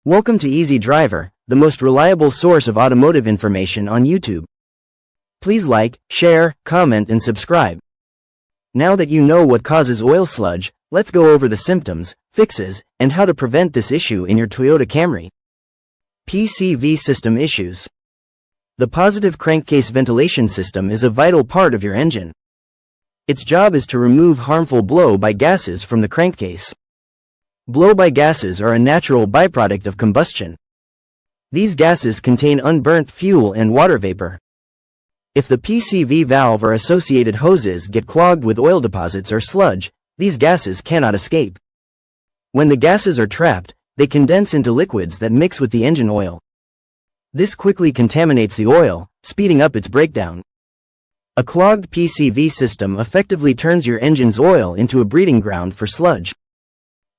Welcome to Easy Driver, the most reliable source of automotive information on YouTube. Please like, share, comment and subscribe. Now that you know what causes oil sludge, let's go over the symptoms, fixes, and how to prevent this issue in your Toyota Camry. PCV system issues. The positive crankcase ventilation system is a vital part of your engine. Its job is to remove harmful blow-by gases from the crankcase. Blow-by gases are a natural byproduct of combustion. These gases contain unburnt fuel and water vapor. If the PCV valve or associated hoses get clogged with oil deposits or sludge, these gases cannot escape. When the gases are trapped, they condense into liquids that mix with the engine oil. This quickly contaminates the oil, speeding up its breakdown. A clogged PCV system effectively turns your engine's oil into a breeding ground for sludge.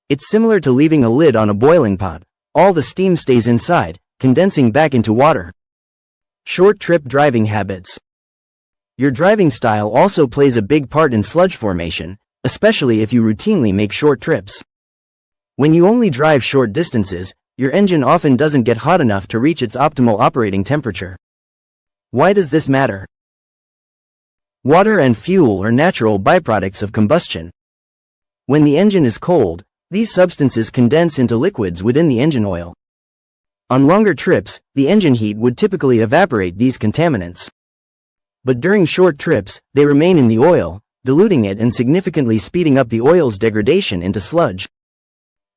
It's similar to leaving a lid on a boiling pot. All the steam stays inside, condensing back into water. Short trip driving habits. Your driving style also plays a big part in sludge formation, especially if you routinely make short trips. When you only drive short distances, your engine often doesn't get hot enough to reach its optimal operating temperature. Why does this matter? Water and fuel are natural byproducts of combustion. When the engine is cold, these substances condense into liquids within the engine oil. On longer trips, the engine heat would typically evaporate these contaminants. But during short trips, they remain in the oil, diluting it and significantly speeding up the oil's degradation into sludge.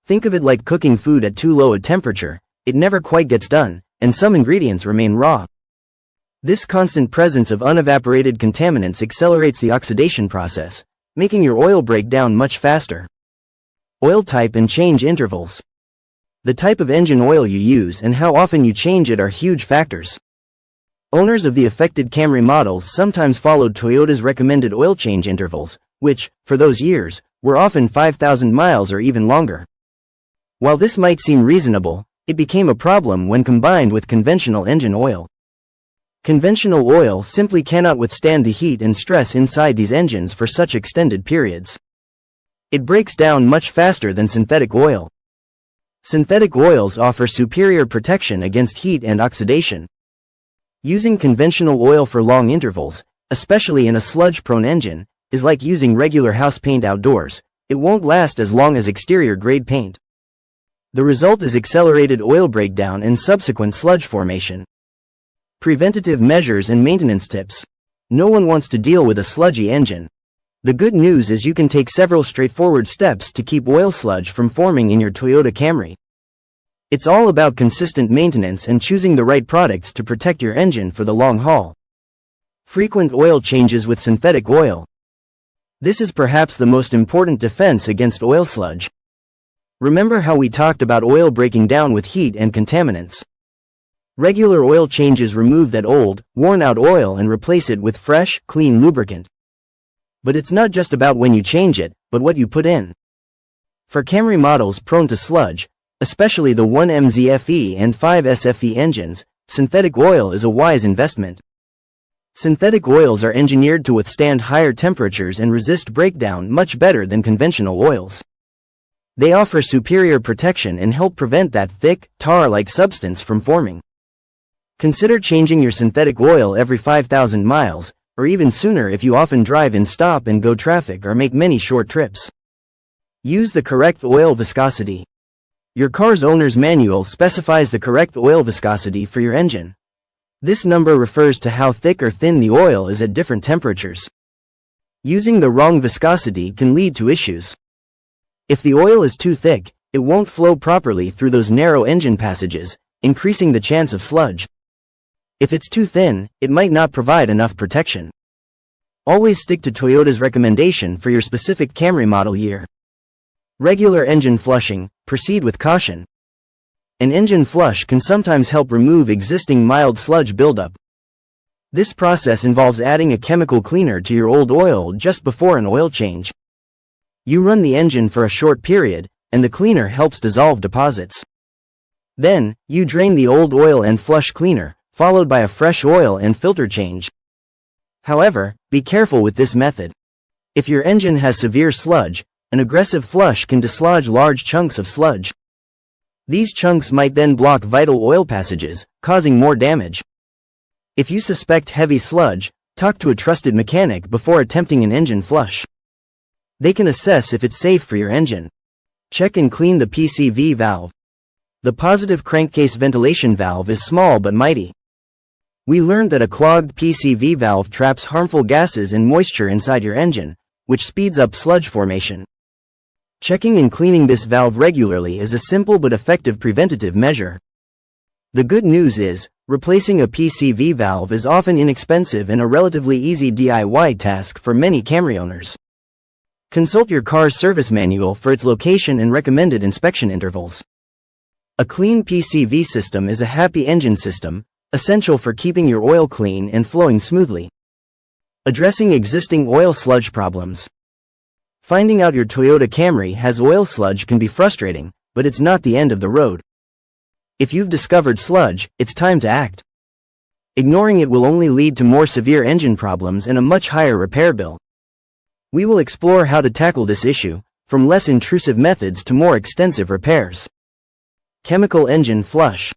Think of it like cooking food at too low a temperature. It never quite gets done, and some ingredients remain raw. This constant presence of unevaporated contaminants accelerates the oxidation process, making your oil break down much faster. Oil type and change intervals. The type of engine oil you use and how often you change it are huge factors. Owners of the affected Camry models sometimes followed Toyota's recommended oil change intervals, which, for those years, were often 5,000 miles or even longer. While this might seem reasonable, it became a problem when combined with conventional engine oil. Conventional oil simply cannot withstand the heat and stress inside these engines for such extended periods. It breaks down much faster than synthetic oil. Synthetic oils offer superior protection against heat and oxidation. Using conventional oil for long intervals, especially in a sludge-prone engine, is like using regular house paint outdoors. It won't last as long as exterior-grade paint. The result is accelerated oil breakdown and subsequent sludge formation. Preventative measures and maintenance tips. No one wants to deal with a sludgy engine. The good news is you can take several straightforward steps to keep oil sludge from forming in your Toyota Camry. It's all about consistent maintenance and choosing the right products to protect your engine for the long haul. Frequent oil changes with synthetic oil. This is perhaps the most important defense against oil sludge. Remember how we talked about oil breaking down with heat and contaminants? Regular oil changes remove that old, worn-out oil and replace it with fresh, clean lubricant. But it's not just about when you change it, but what you put in. For Camry models prone to sludge, especially the 1MZFE and 5SFE engines, synthetic oil is a wise investment. Synthetic oils are engineered to withstand higher temperatures and resist breakdown much better than conventional oils. They offer superior protection and help prevent that thick, tar-like substance from forming. Consider changing your synthetic oil every 5,000 miles, or even sooner if you often drive in stop-and-go traffic or make many short trips. Use the correct oil viscosity. Your car's owner's manual specifies the correct oil viscosity for your engine. This number refers to how thick or thin the oil is at different temperatures. Using the wrong viscosity can lead to issues. If the oil is too thick, it won't flow properly through those narrow engine passages, increasing the chance of sludge. If it's too thin, it might not provide enough protection. Always stick to Toyota's recommendation for your specific Camry model year. Regular engine flushing. Proceed with caution. An engine flush can sometimes help remove existing mild sludge buildup. This process involves adding a chemical cleaner to your old oil just before an oil change. You run the engine for a short period, and the cleaner helps dissolve deposits. Then, you drain the old oil and flush cleaner, followed by a fresh oil and filter change. However, be careful with this method. If your engine has severe sludge, an aggressive flush can dislodge large chunks of sludge. These chunks might then block vital oil passages, causing more damage. If you suspect heavy sludge, talk to a trusted mechanic before attempting an engine flush. They can assess if it's safe for your engine. Check and clean the PCV valve. The positive crankcase ventilation valve is small but mighty. We learned that a clogged PCV valve traps harmful gases and moisture inside your engine, which speeds up sludge formation. Checking and cleaning this valve regularly is a simple but effective preventative measure. The good news is, replacing a PCV valve is often inexpensive and a relatively easy DIY task for many Camry owners. Consult your car's service manual for its location and recommended inspection intervals. A clean PCV system is a happy engine system, essential for keeping your oil clean and flowing smoothly. Addressing existing oil sludge problems. Finding out your Toyota Camry has oil sludge can be frustrating, but it's not the end of the road. If you've discovered sludge, it's time to act. Ignoring it will only lead to more severe engine problems and a much higher repair bill. We will explore how to tackle this issue, from less intrusive methods to more extensive repairs. Chemical engine flush.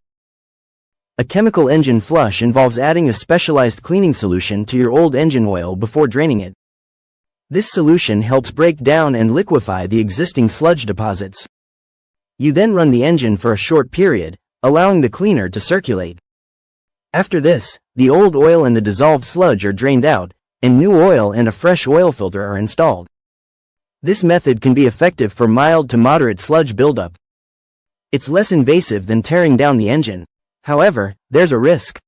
A chemical engine flush involves adding a specialized cleaning solution to your old engine oil before draining it. This solution helps break down and liquefy the existing sludge deposits. You then run the engine for a short period, allowing the cleaner to circulate. After this, the old oil and the dissolved sludge are drained out, and new oil and a fresh oil filter are installed. This method can be effective for mild to moderate sludge buildup. It's less invasive than tearing down the engine. However, there's a risk.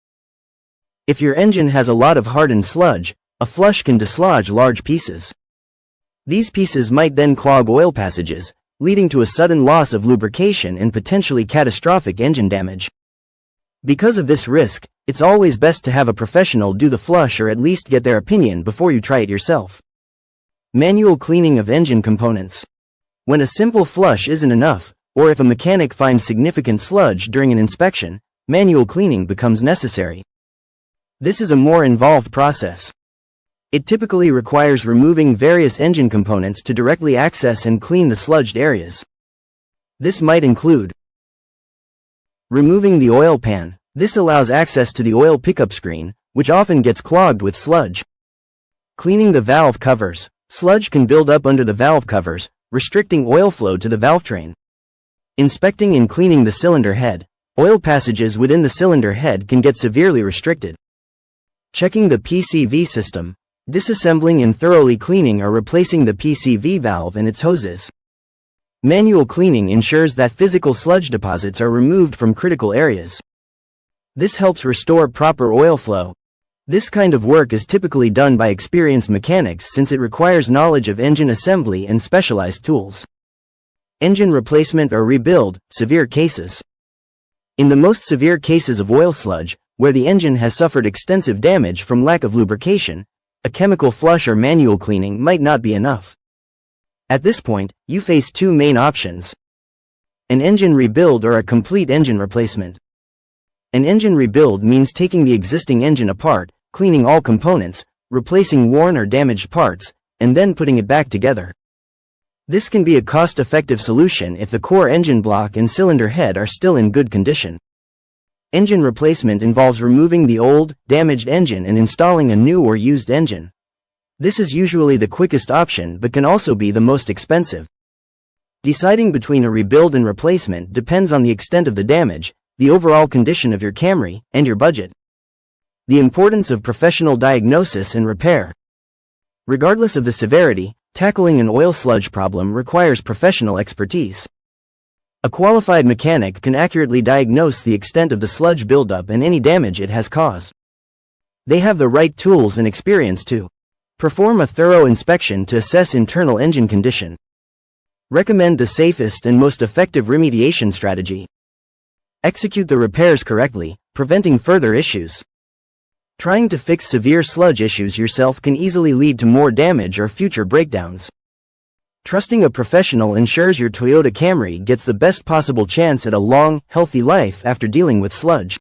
If your engine has a lot of hardened sludge, a flush can dislodge large pieces. These pieces might then clog oil passages, leading to a sudden loss of lubrication and potentially catastrophic engine damage. Because of this risk, it's always best to have a professional do the flush or at least get their opinion before you try it yourself. Manual cleaning of engine components. When a simple flush isn't enough, or if a mechanic finds significant sludge during an inspection, manual cleaning becomes necessary. This is a more involved process. It typically requires removing various engine components to directly access and clean the sludged areas. This might include removing the oil pan. This allows access to the oil pickup screen, which often gets clogged with sludge. Cleaning the valve covers. Sludge can build up under the valve covers, restricting oil flow to the valve train. Inspecting and cleaning the cylinder head. Oil passages within the cylinder head can get severely restricted. Checking the PCV system. Disassembling and thoroughly cleaning or replacing the PCV valve and its hoses. Manual cleaning ensures that physical sludge deposits are removed from critical areas. This helps restore proper oil flow. This kind of work is typically done by experienced mechanics since it requires knowledge of engine assembly and specialized tools. Engine replacement or rebuild, severe cases. In the most severe cases of oil sludge, where the engine has suffered extensive damage from lack of lubrication, a chemical flush or manual cleaning might not be enough. At this point, you face two main options: an engine rebuild or a complete engine replacement. An engine rebuild means taking the existing engine apart, cleaning all components, replacing worn or damaged parts, and then putting it back together. This can be a cost-effective solution if the core engine block and cylinder head are still in good condition. Engine replacement involves removing the old, damaged engine and installing a new or used engine. This is usually the quickest option but can also be the most expensive. Deciding between a rebuild and replacement depends on the extent of the damage, the overall condition of your Camry, and your budget. The importance of professional diagnosis and repair. Regardless of the severity, tackling an oil sludge problem requires professional expertise. A qualified mechanic can accurately diagnose the extent of the sludge buildup and any damage it has caused. They have the right tools and experience to perform a thorough inspection to assess internal engine condition. Recommend the safest and most effective remediation strategy. Execute the repairs correctly, preventing further issues. Trying to fix severe sludge issues yourself can easily lead to more damage or future breakdowns. Trusting a professional ensures your Toyota Camry gets the best possible chance at a long, healthy life after dealing with sludge.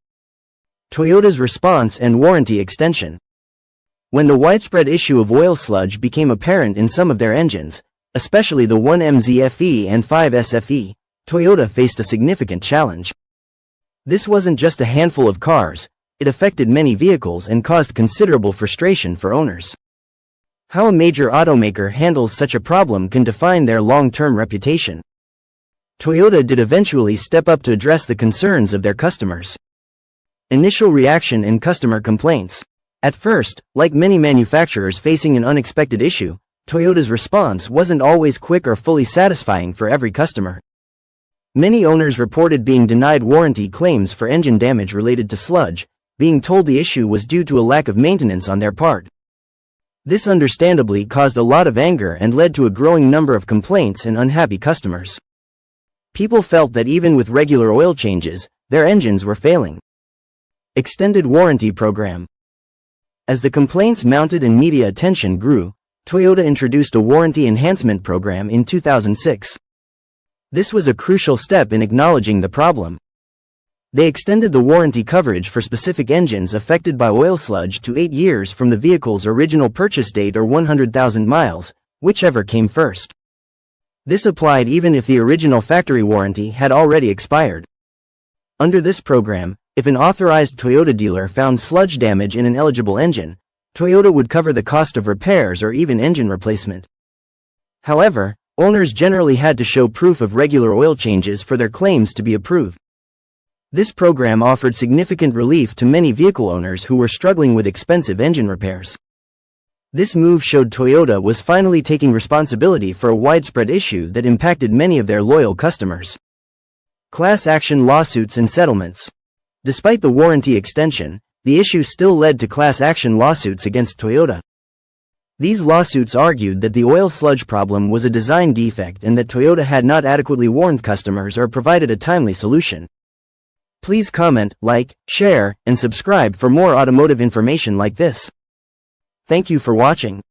Toyota's response and warranty extension. When the widespread issue of oil sludge became apparent in some of their engines, especially the 1MZFE and 5SFE, Toyota faced a significant challenge. This wasn't just a handful of cars, it affected many vehicles and caused considerable frustration for owners. How a major automaker handles such a problem can define their long-term reputation. Toyota did eventually step up to address the concerns of their customers. Initial reaction and customer complaints. At first, like many manufacturers facing an unexpected issue, Toyota's response wasn't always quick or fully satisfying for every customer. Many owners reported being denied warranty claims for engine damage related to sludge, being told the issue was due to a lack of maintenance on their part. This understandably caused a lot of anger and led to a growing number of complaints and unhappy customers. People felt that even with regular oil changes, their engines were failing. Extended warranty program. As the complaints mounted and media attention grew, Toyota introduced a warranty enhancement program in 2006. This was a crucial step in acknowledging the problem. They extended the warranty coverage for specific engines affected by oil sludge to 8 years from the vehicle's original purchase date or 100,000 miles, whichever came first. This applied even if the original factory warranty had already expired. Under this program, if an authorized Toyota dealer found sludge damage in an eligible engine, Toyota would cover the cost of repairs or even engine replacement. However, owners generally had to show proof of regular oil changes for their claims to be approved. This program offered significant relief to many vehicle owners who were struggling with expensive engine repairs. This move showed Toyota was finally taking responsibility for a widespread issue that impacted many of their loyal customers. Class action lawsuits and settlements. Despite the warranty extension, the issue still led to class action lawsuits against Toyota. These lawsuits argued that the oil sludge problem was a design defect and that Toyota had not adequately warned customers or provided a timely solution. Please comment, like, share, and subscribe for more automotive information like this. Thank you for watching.